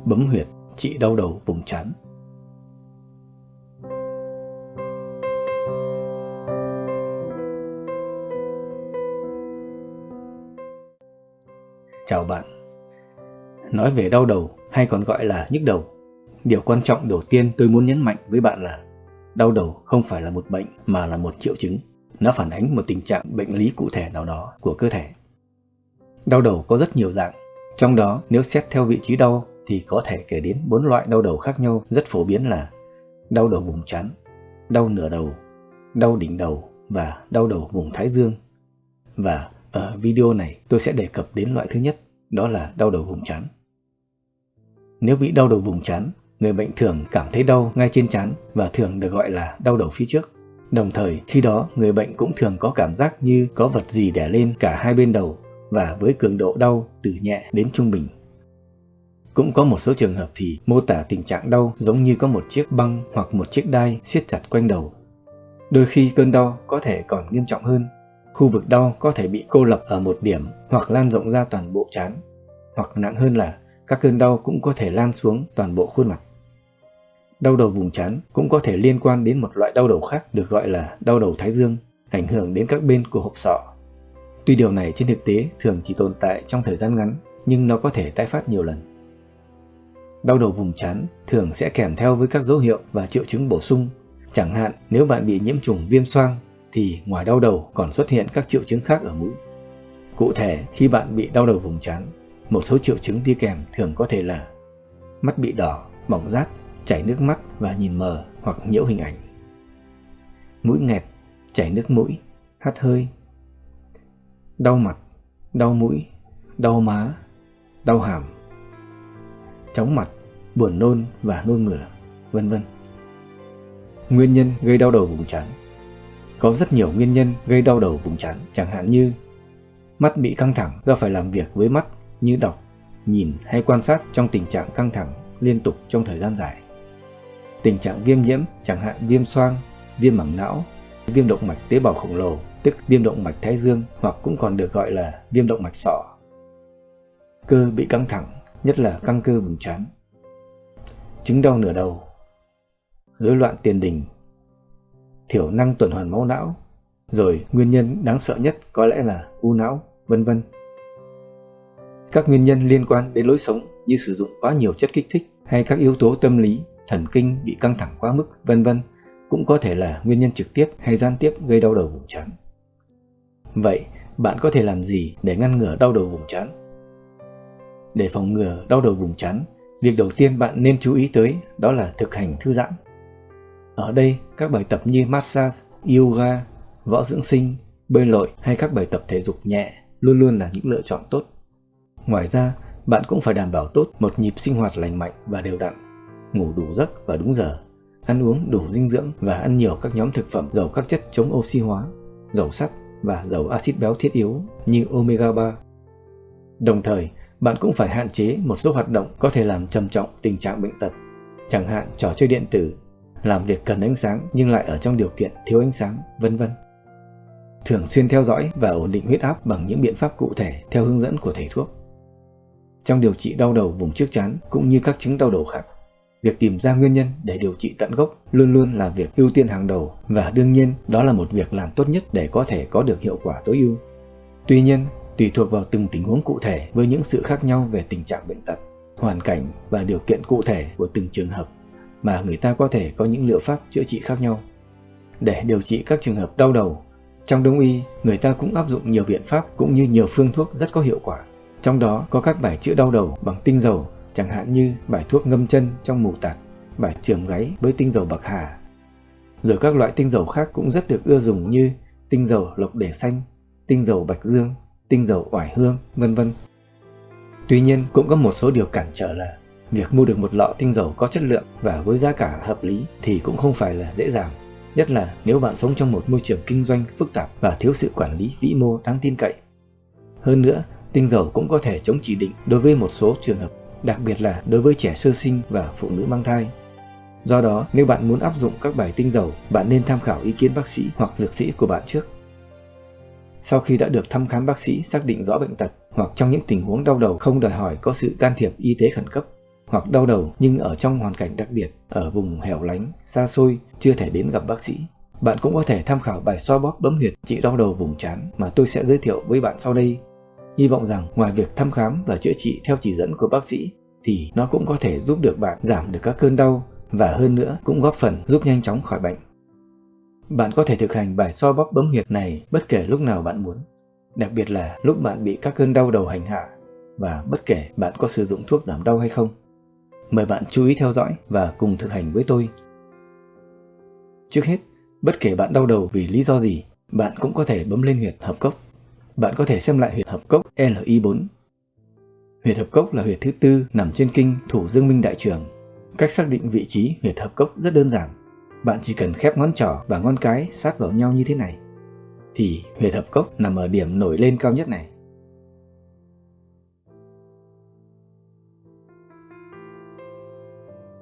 bấm huyệt trị đau đầu vùng trán. Chào bạn. Nói về đau đầu hay còn gọi là nhức đầu, điều quan trọng đầu tiên tôi muốn nhấn mạnh với bạn là đau đầu không phải là một bệnh mà là một triệu chứng. Nó phản ánh một tình trạng bệnh lý cụ thể nào đó của cơ thể. Đau đầu có rất nhiều dạng, trong đó nếu xét theo vị trí đau thì có thể kể đến 4 loại đau đầu khác nhau rất phổ biến là đau đầu vùng trán, đau nửa đầu, đau đỉnh đầu và đau đầu vùng thái dương. Và ở video này tôi sẽ đề cập đến loại thứ nhất, đó là đau đầu vùng trán. Nếu bị đau đầu vùng trán, người bệnh thường cảm thấy đau ngay trên trán và thường được gọi là đau đầu phía trước. Đồng thời khi đó người bệnh cũng thường có cảm giác như có vật gì đè lên cả hai bên đầu và với cường độ đau từ nhẹ đến trung bình. Cũng có một số trường hợp thì mô tả tình trạng đau giống như có một chiếc băng hoặc một chiếc đai siết chặt quanh đầu. Đôi khi cơn đau có thể còn nghiêm trọng hơn. Khu vực đau có thể bị cô lập ở một điểm hoặc lan rộng ra toàn bộ trán. Hoặc nặng hơn là các cơn đau cũng có thể lan xuống toàn bộ khuôn mặt. Đau đầu vùng trán cũng có thể liên quan đến một loại đau đầu khác được gọi là đau đầu thái dương, ảnh hưởng đến các bên của hộp sọ. Tuy điều này trên thực tế thường chỉ tồn tại trong thời gian ngắn, nhưng nó có thể tái phát nhiều lần. Đau đầu vùng trán thường sẽ kèm theo với các dấu hiệu và triệu chứng bổ sung. Chẳng hạn nếu bạn bị nhiễm trùng viêm xoang thì ngoài đau đầu còn xuất hiện các triệu chứng khác ở mũi. Cụ thể, khi bạn bị đau đầu vùng trán, một số triệu chứng đi kèm thường có thể là mắt bị đỏ, bỏng rát, chảy nước mắt và nhìn mờ hoặc nhiễu hình ảnh, mũi nghẹt, chảy nước mũi, hắt hơi, đau mặt, đau mũi, đau má, đau hàm, chóng mặt, buồn nôn và nôn mửa, vân vân. Nguyên nhân gây đau đầu vùng trán. Có rất nhiều nguyên nhân gây đau đầu vùng trán, chẳng hạn như mắt bị căng thẳng do phải làm việc với mắt như đọc, nhìn hay quan sát trong tình trạng căng thẳng liên tục trong thời gian dài. Tình trạng viêm nhiễm, chẳng hạn viêm xoang, viêm mảng não, viêm động mạch tế bào khổng lồ, tức viêm động mạch thái dương hoặc cũng còn được gọi là viêm động mạch sọ. Cơ bị căng thẳng, nhất là căng cơ vùng trán. Chứng đau nửa đầu, rối loạn tiền đình, thiểu năng tuần hoàn máu não, rồi nguyên nhân đáng sợ nhất có lẽ là u não, vân vân. Các nguyên nhân liên quan đến lối sống như sử dụng quá nhiều chất kích thích hay các yếu tố tâm lý, thần kinh bị căng thẳng quá mức, vân vân cũng có thể là nguyên nhân trực tiếp hay gián tiếp gây đau đầu vùng trán. Vậy, bạn có thể làm gì để ngăn ngừa đau đầu vùng trán? Để phòng ngừa đau đầu vùng trán, việc đầu tiên bạn nên chú ý tới đó là thực hành thư giãn. Ở đây, các bài tập như massage, yoga, võ dưỡng sinh, bơi lội hay các bài tập thể dục nhẹ luôn luôn là những lựa chọn tốt. Ngoài ra, bạn cũng phải đảm bảo tốt một nhịp sinh hoạt lành mạnh và đều đặn, ngủ đủ giấc và đúng giờ, ăn uống đủ dinh dưỡng và ăn nhiều các nhóm thực phẩm giàu các chất chống oxy hóa, dầu sắt và dầu axit béo thiết yếu như omega 3. Đồng thời, bạn cũng phải hạn chế một số hoạt động có thể làm trầm trọng tình trạng bệnh tật, chẳng hạn trò chơi điện tử, làm việc cần ánh sáng nhưng lại ở trong điều kiện thiếu ánh sáng, vân vân. Thường xuyên theo dõi và ổn định huyết áp bằng những biện pháp cụ thể theo hướng dẫn của thầy thuốc. Trong điều trị đau đầu vùng trước trán cũng như các chứng đau đầu khác, việc tìm ra nguyên nhân để điều trị tận gốc luôn luôn là việc ưu tiên hàng đầu và đương nhiên đó là một việc làm tốt nhất để có thể có được hiệu quả tối ưu. Tuy nhiên, tùy thuộc vào từng tình huống cụ thể với những sự khác nhau về tình trạng bệnh tật, hoàn cảnh và điều kiện cụ thể của từng trường hợp mà người ta có thể có những liệu pháp chữa trị khác nhau. Để điều trị các trường hợp đau đầu, trong Đông y, người ta cũng áp dụng nhiều biện pháp cũng như nhiều phương thuốc rất có hiệu quả. Trong đó có các bài chữa đau đầu bằng tinh dầu, chẳng hạn như bài thuốc ngâm chân trong mù tạt, bài chườm gáy với tinh dầu bạc hà. Rồi các loại tinh dầu khác cũng rất được ưa dùng như tinh dầu lộc đề xanh, tinh dầu bạch dương, tinh dầu oải hương, vân vân. Tuy nhiên cũng có một số điều cản trở là việc mua được một lọ tinh dầu có chất lượng và với giá cả hợp lý thì cũng không phải là dễ dàng, nhất là nếu bạn sống trong một môi trường kinh doanh phức tạp và thiếu sự quản lý vĩ mô đáng tin cậy. Hơn nữa, tinh dầu cũng có thể chống chỉ định đối với một số trường hợp, đặc biệt là đối với trẻ sơ sinh và phụ nữ mang thai. Do đó, nếu bạn muốn áp dụng các bài tinh dầu, bạn nên tham khảo ý kiến bác sĩ hoặc dược sĩ của bạn trước. Sau khi đã được thăm khám bác sĩ xác định rõ bệnh tật, hoặc trong những tình huống đau đầu không đòi hỏi có sự can thiệp y tế khẩn cấp, hoặc đau đầu nhưng ở trong hoàn cảnh đặc biệt, ở vùng hẻo lánh, xa xôi, chưa thể đến gặp bác sĩ, bạn cũng có thể tham khảo bài xoa bóp bấm huyệt trị đau đầu vùng trán mà tôi sẽ giới thiệu với bạn sau đây. Hy vọng rằng ngoài việc thăm khám và chữa trị theo chỉ dẫn của bác sĩ thì nó cũng có thể giúp được bạn giảm được các cơn đau và hơn nữa cũng góp phần giúp nhanh chóng khỏi bệnh. Bạn có thể thực hành bài xoa bóp bấm huyệt này bất kể lúc nào bạn muốn, đặc biệt là lúc bạn bị các cơn đau đầu hành hạ và bất kể bạn có sử dụng thuốc giảm đau hay không. Mời bạn chú ý theo dõi và cùng thực hành với tôi. Trước hết, bất kể bạn đau đầu vì lý do gì, bạn cũng có thể bấm lên huyệt hợp cốc. Bạn có thể xem lại huyệt hợp cốc LI4. Huyệt hợp cốc là huyệt thứ tư nằm trên kinh Thủ Dương Minh Đại Trường. Cách xác định vị trí huyệt hợp cốc rất đơn giản. Bạn chỉ cần khép ngón trỏ và ngón cái sát vào nhau như thế này, thì huyệt hợp cốc nằm ở điểm nổi lên cao nhất này.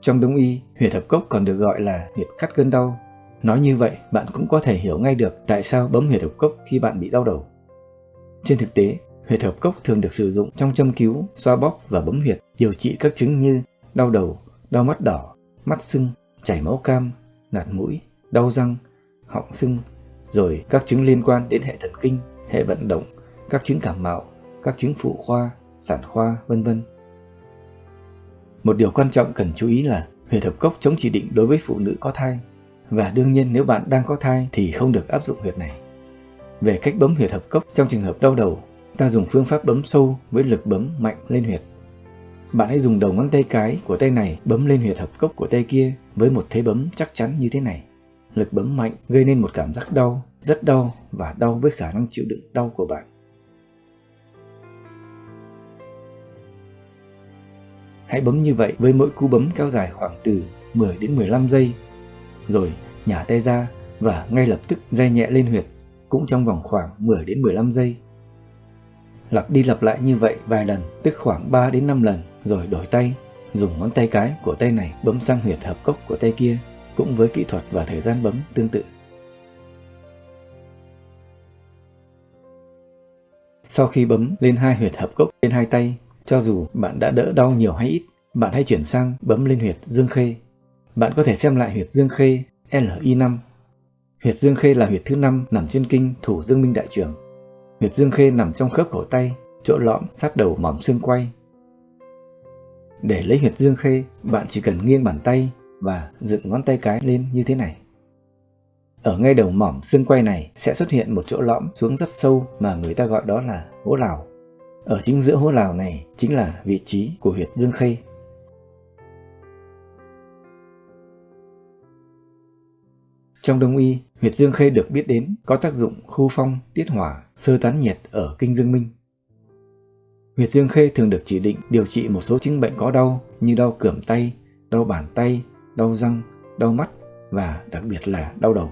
Trong Đông y, huyệt hợp cốc còn được gọi là huyệt cắt cơn đau. Nói như vậy, bạn cũng có thể hiểu ngay được tại sao bấm huyệt hợp cốc khi bạn bị đau đầu. Trên thực tế, huyệt hợp cốc thường được sử dụng trong châm cứu, xoa bóp và bấm huyệt điều trị các chứng như đau đầu, đau mắt đỏ, mắt sưng, chảy máu cam, ngạt mũi, đau răng, họng sưng, rồi các chứng liên quan đến hệ thần kinh, hệ vận động, các chứng cảm mạo, các chứng phụ khoa, sản khoa, vân vân. Một điều quan trọng cần chú ý là huyệt hợp cốc chống chỉ định đối với phụ nữ có thai, và đương nhiên nếu bạn đang có thai thì không được áp dụng huyệt này. Về cách bấm huyệt hợp cốc trong trường hợp đau đầu, ta dùng phương pháp bấm sâu với lực bấm mạnh lên huyệt. Bạn hãy dùng đầu ngón tay cái của tay này bấm lên huyệt hợp cốc của tay kia với một thế bấm chắc chắn như thế này. Lực bấm mạnh gây nên một cảm giác đau, rất đau và đau với khả năng chịu đựng đau của bạn. Hãy bấm như vậy với mỗi cú bấm kéo dài khoảng từ 10 đến 15 giây, rồi nhả tay ra và ngay lập tức day nhẹ lên huyệt, cũng trong vòng khoảng 10 đến 15 giây. Lặp đi lặp lại như vậy vài lần, tức khoảng 3 đến 5 lần, rồi đổi tay, dùng ngón tay cái của tay này bấm sang huyệt hợp cốc của tay kia, cũng với kỹ thuật và thời gian bấm tương tự. Sau khi bấm lên hai huyệt hợp cốc trên hai tay, cho dù bạn đã đỡ đau nhiều hay ít, bạn hãy chuyển sang bấm lên huyệt dương khê. Bạn có thể xem lại huyệt dương khê LI5. Huyệt dương khê là huyệt thứ 5 nằm trên kinh Thủ Dương Minh Đại Trường. Huyệt dương khê nằm trong khớp cổ tay, chỗ lõm sát đầu mỏm xương quai. Để lấy huyệt dương khê, bạn chỉ cần nghiêng bàn tay và dựng ngón tay cái lên như thế này. Ở ngay đầu mỏm xương quai này sẽ xuất hiện một chỗ lõm xuống rất sâu mà người ta gọi đó là hố lào. Ở chính giữa hố lào này chính là vị trí của huyệt dương khê. Trong Đông y, huyệt dương khê được biết đến có tác dụng khu phong, tiết hỏa, sơ tán nhiệt ở kinh dương minh. Huyệt dương khê thường được chỉ định điều trị một số chứng bệnh có đau như đau cườm tay, đau bàn tay, đau răng, đau mắt và đặc biệt là đau đầu.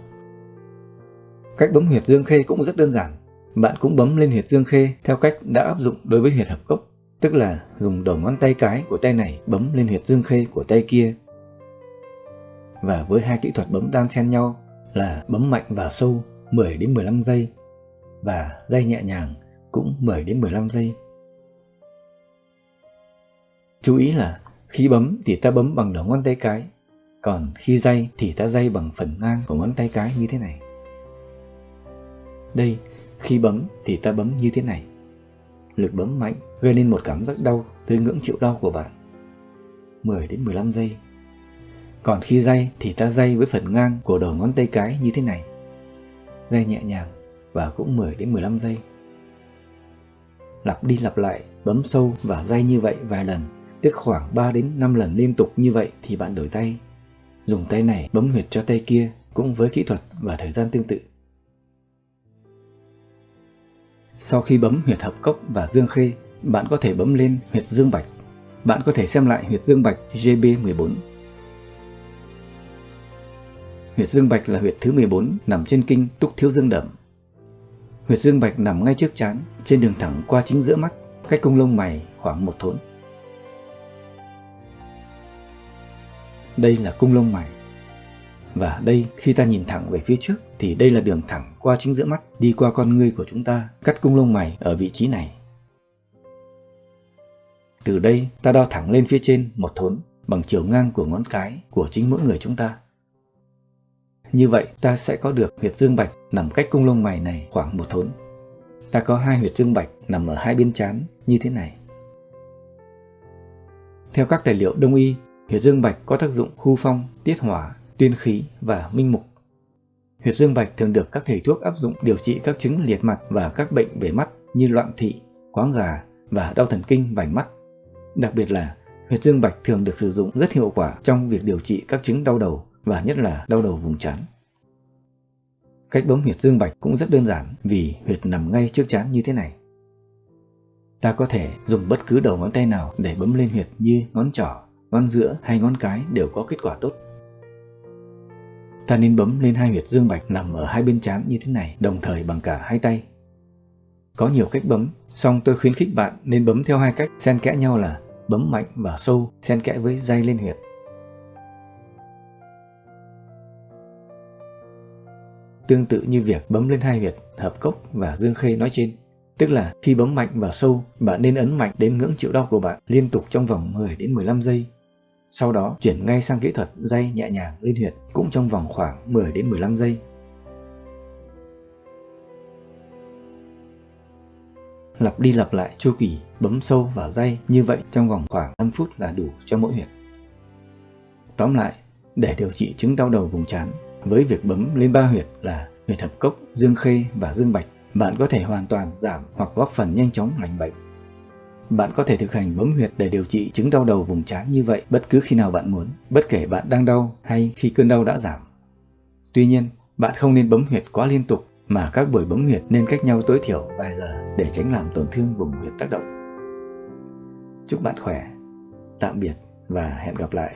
Cách bấm huyệt dương khê cũng rất đơn giản. Bạn cũng bấm lên huyệt dương khê theo cách đã áp dụng đối với huyệt hợp cốc, tức là dùng đầu ngón tay cái của tay này bấm lên huyệt dương khê của tay kia. Và với hai kỹ thuật bấm đan xen nhau là bấm mạnh và sâu 10 đến 15 giây và day nhẹ nhàng cũng 10 đến 15 giây. Chú ý là khi bấm thì ta bấm bằng đầu ngón tay cái, còn khi day thì ta day bằng phần ngang của ngón tay cái như thế này. Đây, khi bấm thì ta bấm như thế này. Lực bấm mạnh gây nên một cảm giác đau tới ngưỡng chịu đau của bạn, 10 đến 15 giây. Còn khi day thì ta day với phần ngang của đầu ngón tay cái như thế này. Day nhẹ nhàng và cũng 10 đến 15 giây. Lặp đi lặp lại, bấm sâu và day như vậy vài lần, tức khoảng 3 đến 5 lần liên tục như vậy thì bạn đổi tay. Dùng tay này bấm huyệt cho tay kia, cũng với kỹ thuật và thời gian tương tự. Sau khi bấm huyệt hợp cốc và dương khê, bạn có thể bấm lên huyệt dương bạch. Bạn có thể xem lại huyệt dương bạch GB14. Huyệt dương bạch là huyệt thứ 14 nằm trên kinh Túc Thiếu Dương Đẩm. Huyệt dương bạch nằm ngay trước trán, trên đường thẳng qua chính giữa mắt, cách cung lông mày khoảng 1 thốn. Đây là cung lông mày. Và đây, khi ta nhìn thẳng về phía trước thì đây là đường thẳng qua chính giữa mắt, đi qua con ngươi của chúng ta, cắt cung lông mày ở vị trí này. Từ đây ta đo thẳng lên phía trên một thốn bằng chiều ngang của ngón cái của chính mỗi người chúng ta. Như vậy ta sẽ có được huyệt dương bạch nằm cách cung lông mày này khoảng một thốn. Ta có 2 huyệt dương bạch nằm ở hai bên trán như thế này. Theo các tài liệu đông y, huyệt dương bạch có tác dụng khu phong, tiết hỏa, tuyên khí và minh mục. Huyệt dương bạch thường được các thầy thuốc áp dụng điều trị các chứng liệt mặt và các bệnh về mắt như loạn thị, quáng gà và đau thần kinh vành mắt. Đặc biệt là huyệt dương bạch thường được sử dụng rất hiệu quả trong việc điều trị các chứng đau đầu và nhất là đau đầu vùng trán. Cách bấm huyệt dương bạch cũng rất đơn giản vì huyệt nằm ngay trước trán như thế này. Ta có thể dùng bất cứ đầu ngón tay nào để bấm lên huyệt như ngón trỏ, ngón giữa hay ngón cái đều có kết quả tốt. Ta nên bấm lên 2 huyệt dương bạch nằm ở hai bên trán như thế này đồng thời bằng cả hai tay. Có nhiều cách bấm, song tôi khuyến khích bạn nên bấm theo 2 cách xen kẽ nhau là bấm mạnh và sâu xen kẽ với day lên huyệt. Tương tự như việc bấm lên 2 huyệt hợp cốc và dương khê nói trên, tức là khi bấm mạnh và sâu, bạn nên ấn mạnh đến ngưỡng chịu đau của bạn liên tục trong vòng 10 đến 15 giây. Sau đó chuyển ngay sang kỹ thuật day nhẹ nhàng lên huyệt cũng trong vòng khoảng 10 đến 15 giây. Lặp đi lặp lại chu kỳ bấm sâu và day như vậy trong vòng khoảng 5 phút là đủ cho mỗi huyệt. Tóm lại, để điều trị chứng đau đầu vùng trán, với việc bấm lên 3 huyệt là huyệt hợp cốc, dương khê và dương bạch, bạn có thể hoàn toàn giảm hoặc góp phần nhanh chóng lành bệnh. Bạn có thể thực hành bấm huyệt để điều trị chứng đau đầu vùng trán như vậy bất cứ khi nào bạn muốn, bất kể bạn đang đau hay khi cơn đau đã giảm. Tuy nhiên, bạn không nên bấm huyệt quá liên tục, mà các buổi bấm huyệt nên cách nhau tối thiểu vài giờ để tránh làm tổn thương vùng huyệt tác động. Chúc bạn khỏe. Tạm biệt và hẹn gặp lại.